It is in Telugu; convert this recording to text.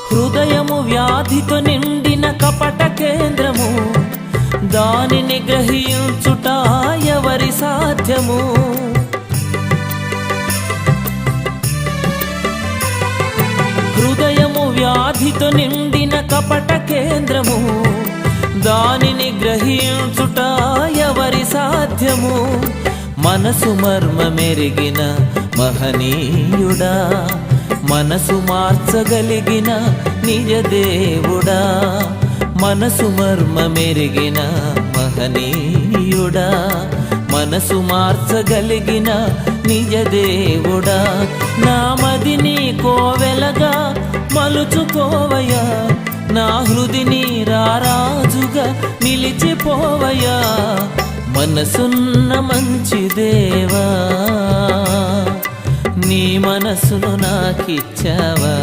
హృదయము వ్యాధితో నిండిన కపట కేంద్రము, దానిని గ్రహించుట ఎవరి సాధ్యము? హృదయము వ్యాధితో నిండిన కపట కేంద్రము, దానిని గ్రహించుట ఎవరి సాధ్యము? మనసు మర్మమెరిగిన మహనీయుడా, మనసు మార్చగలిగిన నిజ దేవుడా, మనసు మర్మమెరిగిన మహనీయుడా, మనసు మార్చగలిగిన నిజ దేవుడా, నా మదిని కోవెలగా మలుచుకోవయ్యా, నా హృదిని రారాజుగా నిలిచిపోవయ్యా. మనసున్న మంచి దేవా, నీ మనసును నాకిచ్చావా?